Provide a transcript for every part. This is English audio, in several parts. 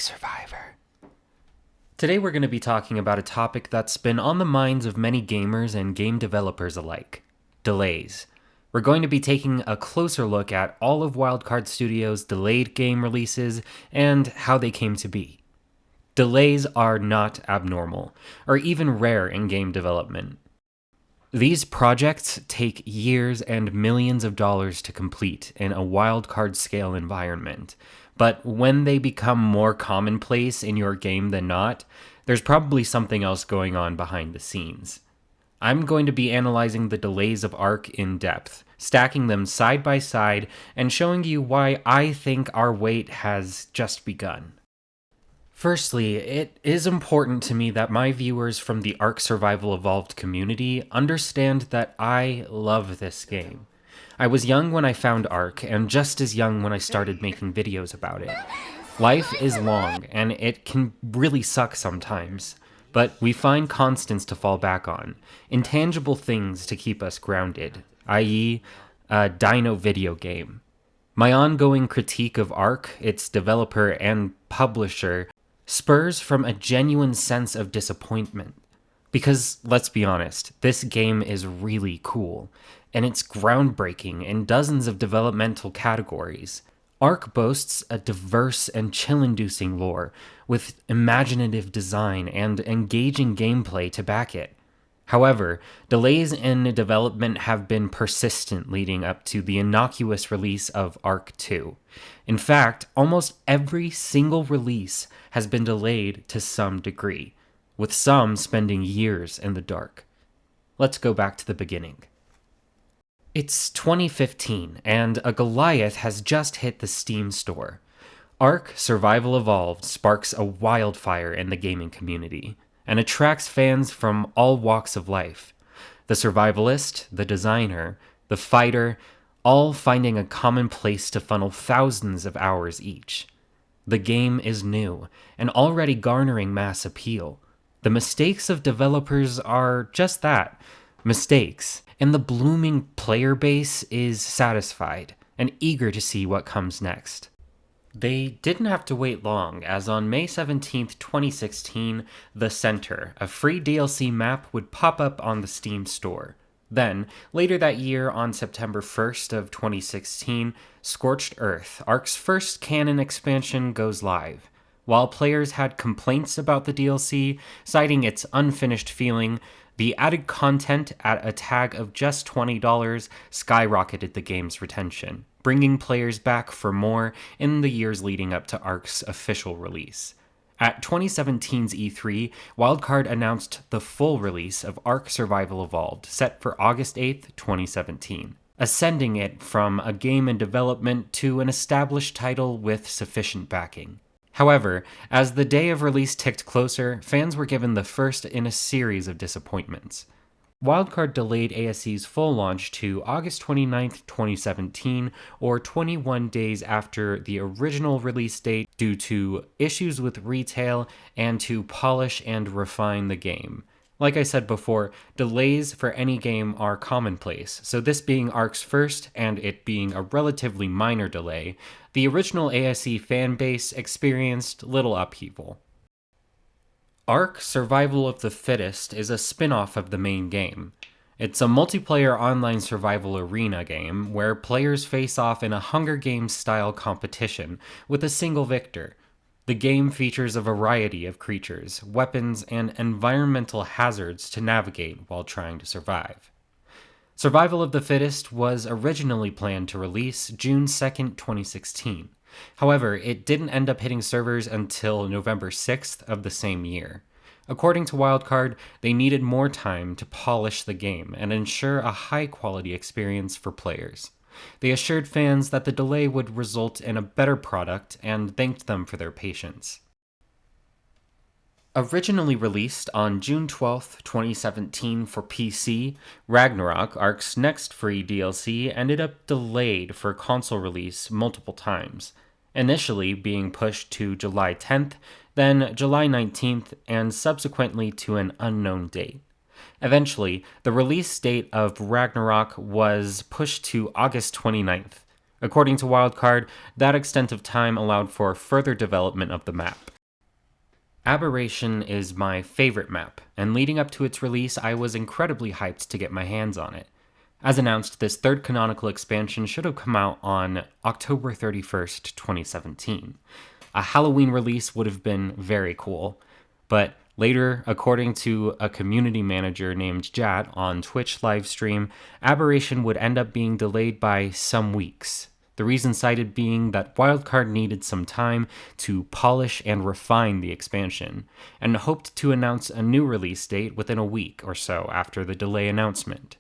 Survivor. Today we're going to be talking about a topic that's been on the minds of many gamers and game developers alike: delays. We're going to be taking a closer look at all of Wildcard Studios' delayed game releases and how they came to be. Delays are not abnormal, or even rare in game development. These projects take years and millions of dollars to complete in a wildcard scale environment, but when they become more commonplace in your game than not, there's probably something else going on behind the scenes. I'm going to be analyzing the delays of ARK in depth, stacking them side by side, and showing you why I think our wait has just begun. Firstly, it is important to me that my viewers from the ARK Survival Evolved community understand that I love this game. I was young when I found ARK, and just as young when I started making videos about it. Life is long, and it can really suck sometimes, but we find constants to fall back on, intangible things to keep us grounded, i.e., a dino video game. My ongoing critique of ARK, its developer and publisher, spurs from a genuine sense of disappointment. Because, let's be honest, this game is really cool, and it's groundbreaking in dozens of developmental categories. ARK boasts a diverse and chill-inducing lore, with imaginative design and engaging gameplay to back it. However, delays in development have been persistent leading up to the innocuous release of ARK 2. In fact, almost every single release has been delayed to some degree, with some spending years in the dark. Let's go back to the beginning. It's 2015, and a Goliath has just hit the Steam store. ARK Survival Evolved sparks a wildfire in the gaming community, and attracts fans from all walks of life. The survivalist, the designer, the fighter, all finding a common place to funnel thousands of hours each. The game is new, and already garnering mass appeal. The mistakes of developers are just that, mistakes, and the blooming player base is satisfied and eager to see what comes next. They didn't have to wait long, as on May 17, 2016, The Center, a free DLC map, would pop up on the Steam store. Then, later that year, on September 1st of 2016, Scorched Earth, ARK's first canon expansion, goes live. While players had complaints about the DLC, citing its unfinished feeling, the added content at a tag of just $20 skyrocketed the game's retention, bringing players back for more in the years leading up to ARK's official release. At 2017's E3, Wildcard announced the full release of ARK Survival Evolved, set for August 8, 2017, ascending it from a game in development to an established title with sufficient backing. However, as the day of release ticked closer, fans were given the first in a series of disappointments. Wildcard delayed ASE's full launch to August 29, 2017, or 21 days after the original release date, due to issues with retail and to polish and refine the game. Like I said before, delays for any game are commonplace, so this being ARK's first and it being a relatively minor delay, the original ASE fanbase experienced little upheaval. ARK Survival of the Fittest is a spin-off of the main game. It's a multiplayer online survival arena game where players face off in a Hunger Games-style competition with a single victor. The game features a variety of creatures, weapons, and environmental hazards to navigate while trying to survive. Survival of the Fittest was originally planned to release June 2, 2016. However, it didn't end up hitting servers until November 6th of the same year. According to Wildcard, they needed more time to polish the game and ensure a high-quality experience for players. They assured fans that the delay would result in a better product and thanked them for their patience. Originally released on June 12, 2017 for PC, Ragnarok, ARK's next free DLC, ended up delayed for console release multiple times, initially being pushed to July 10th, then July 19th, and subsequently to an unknown date. Eventually, the release date of Ragnarok was pushed to August 29th. According to Wildcard, that extent of time allowed for further development of the map. Aberration is my favorite map, and leading up to its release, I was incredibly hyped to get my hands on it. As announced, this third canonical expansion should have come out on October 31st, 2017. A Halloween release would have been very cool, but later, according to a community manager named Jat on Twitch livestream, Aberration would end up being delayed by some weeks. The reason cited being that Wildcard needed some time to polish and refine the expansion, and hoped to announce a new release date within a week or so after the delay announcement.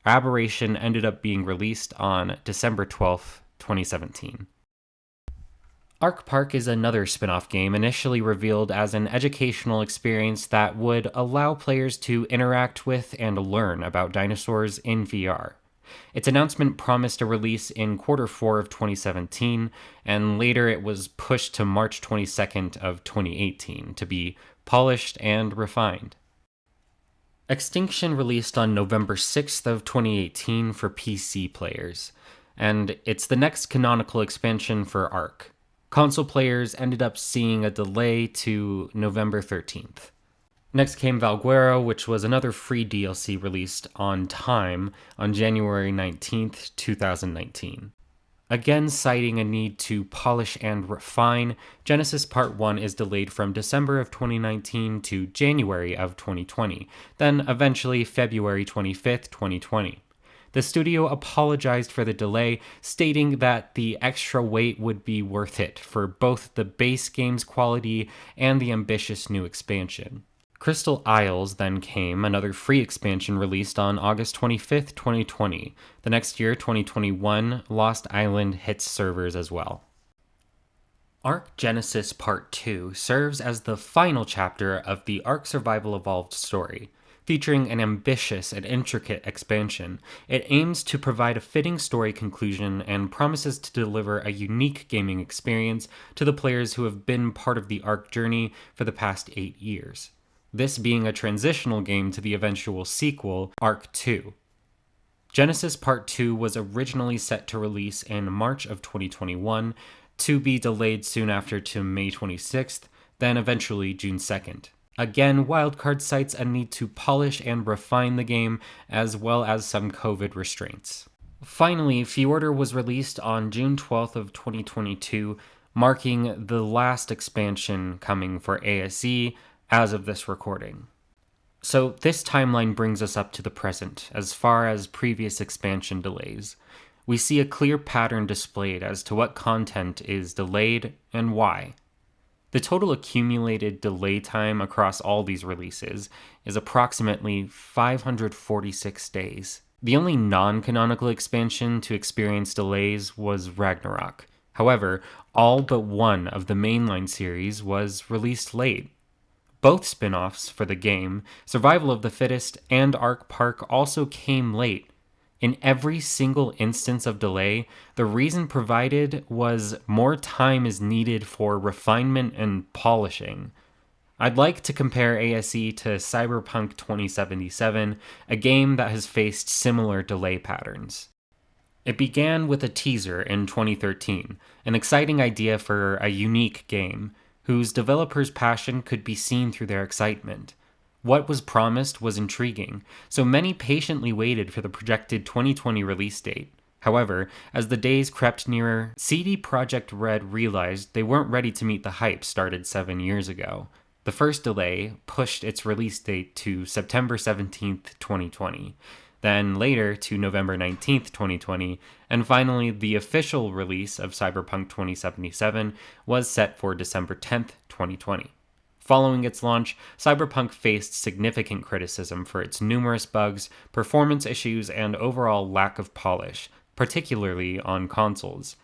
Aberration ended up being released on December 12th, 2017. ARK Park is another spin-off game initially revealed as an educational experience that would allow players to interact with and learn about dinosaurs in VR. Its announcement promised a release in Q4 of 2017, and later it was pushed to March 22nd of 2018 to be polished and refined. Extinction released on November 6th of 2018 for PC players, and it's the next canonical expansion for ARK. Console players ended up seeing a delay to November 13th. Next came Valguero, which was another free DLC released on time on January 19th, 2019. Again, citing a need to polish and refine, Genesis Part 1 is delayed from December of 2019 to January of 2020, then eventually February 25th, 2020. The studio apologized for the delay, stating that the extra wait would be worth it for both the base game's quality and the ambitious new expansion. Crystal Isles then came, another free expansion released on August 25th, 2020. The next year, 2021, Lost Island hits servers as well. ARK Genesis Part 2 serves as the final chapter of the ARK Survival Evolved story. Featuring an ambitious and intricate expansion, it aims to provide a fitting story conclusion and promises to deliver a unique gaming experience to the players who have been part of the ARK journey for the past 8 years. This being a transitional game to the eventual sequel, ARK 2. Genesis Part 2 was originally set to release in March of 2021, to be delayed soon after to May 26th, then eventually June 2nd. Again, Wildcard cites a need to polish and refine the game, as well as some COVID restraints. Finally, Fjordur was released on June 12th of 2022, marking the last expansion coming for ASE, as of this recording. So this timeline brings us up to the present, as far as previous expansion delays. We see a clear pattern displayed as to what content is delayed and why. The total accumulated delay time across all these releases is approximately 546 days. The only non-canonical expansion to experience delays was Ragnarok. However, all but one of the mainline series was released late. Both spin-offs for the game, Survival of the Fittest and ARK Park, also came late. In every single instance of delay, the reason provided was more time is needed for refinement and polishing. I'd like to compare ASE to Cyberpunk 2077, a game that has faced similar delay patterns. It began with a teaser in 2013, an exciting idea for a unique game, whose developers' passion could be seen through their excitement. What was promised was intriguing, so many patiently waited for the projected 2020 release date. However, as the days crept nearer, CD Projekt Red realized they weren't ready to meet the hype started 7 years ago. The first delay pushed its release date to September 17th, 2020, then later to November 19th, 2020, and finally the official release of Cyberpunk 2077 was set for December 10th, 2020. Following its launch, Cyberpunk faced significant criticism for its numerous bugs, performance issues, and overall lack of polish, particularly on consoles.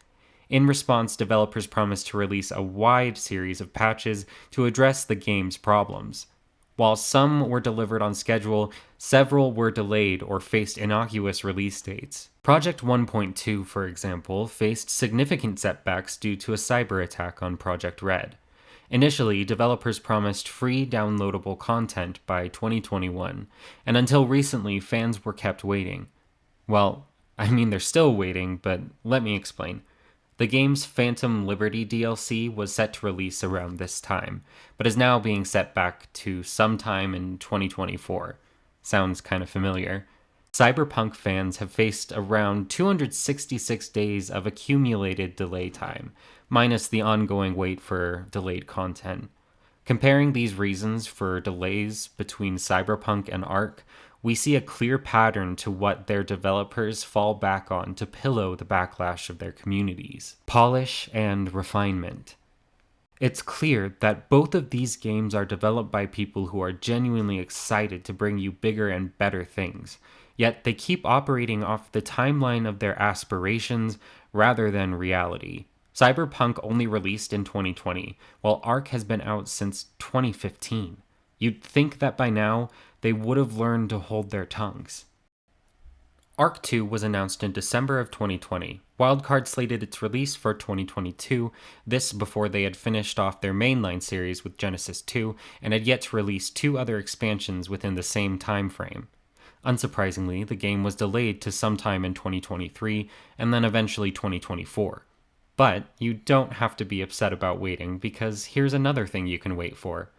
In response, developers promised to release a wide series of patches to address the game's problems. While some were delivered on schedule, several were delayed or faced innocuous release dates. Project 1.2, for example, faced significant setbacks due to a cyber attack on Project Red. Initially, developers promised free downloadable content by 2021, and until recently, fans were kept waiting. Well, I mean, they're still waiting, but let me explain. The game's Phantom Liberty DLC was set to release around this time, but is now being set back to sometime in 2024. Sounds kind of familiar. Cyberpunk fans have faced around 266 days of accumulated delay time, minus the ongoing wait for delayed content. Comparing these reasons for delays between Cyberpunk and ARK, we see a clear pattern to what their developers fall back on to pillow the backlash of their communities: polish and refinement. It's clear that both of these games are developed by people who are genuinely excited to bring you bigger and better things, yet they keep operating off the timeline of their aspirations rather than reality. Cyberpunk only released in 2020, while ARK has been out since 2015. You'd think that by now, they would have learned to hold their tongues. ARK 2 was announced in December of 2020. Wildcard slated its release for 2022, this before they had finished off their mainline series with Genesis 2 and had yet to release 2 other expansions within the same time frame. Unsurprisingly, the game was delayed to sometime in 2023 and then eventually 2024. But you don't have to be upset about waiting, because here's another thing you can wait for: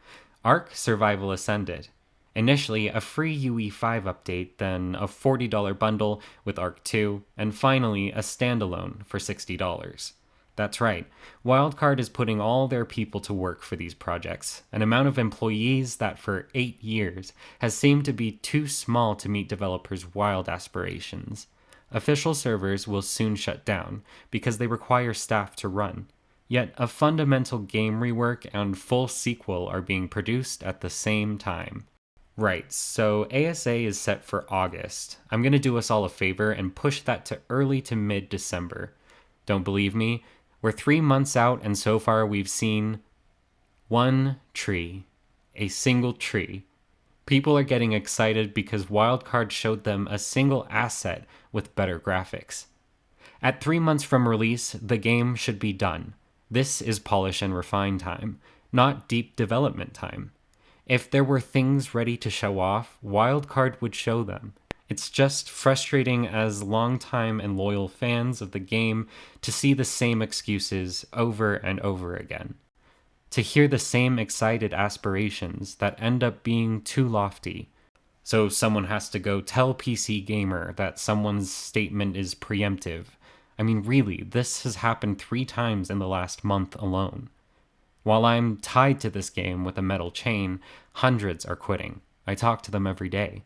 ARK Survival Ascended. Initially, a free UE5 update, then a $40 bundle with ARK 2, and finally a standalone for $60. That's right, Wildcard is putting all their people to work for these projects, an amount of employees that for 8 years has seemed to be too small to meet developers' wild aspirations. Official servers will soon shut down because they require staff to run. Yet a fundamental game rework and full sequel are being produced at the same time. Right, so ASA is set for August. I'm going to do us all a favor and push that to early to mid-December. Don't believe me? We're 3 months out, and so far we've seen one tree. A single tree. People are getting excited because Wildcard showed them a single asset with better graphics. At 3 months from release, the game should be done. This is polish and refine time, not deep development time. If there were things ready to show off, Wildcard would show them. It's just frustrating as longtime and loyal fans of the game to see the same excuses over and over again. To hear the same excited aspirations that end up being too lofty. So someone has to go tell PC Gamer that someone's statement is preemptive. I mean, really, this has happened 3 times in the last month alone. While I'm tied to this game with a metal chain, hundreds are quitting. I talk to them every day.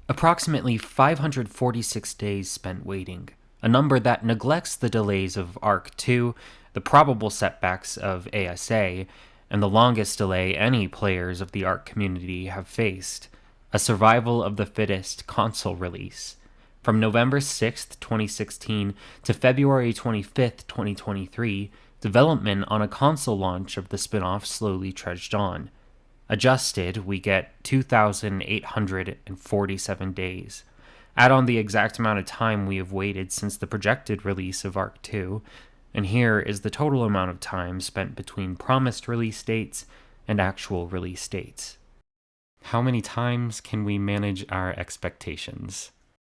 Approximately 546 days spent waiting, a number that neglects the delays of ARK 2, the probable setbacks of ASA, and the longest delay any players of the ARK community have faced: a survival of the fittest console release. From November 6th, 2016 to February 25th, 2023, development on a console launch of the spin-off slowly trudged on. Adjusted, we get 2,847 days. Add on the exact amount of time we have waited since the projected release of ARK 2, and here is the total amount of time spent between promised release dates and actual release dates. How many times can we manage our expectations?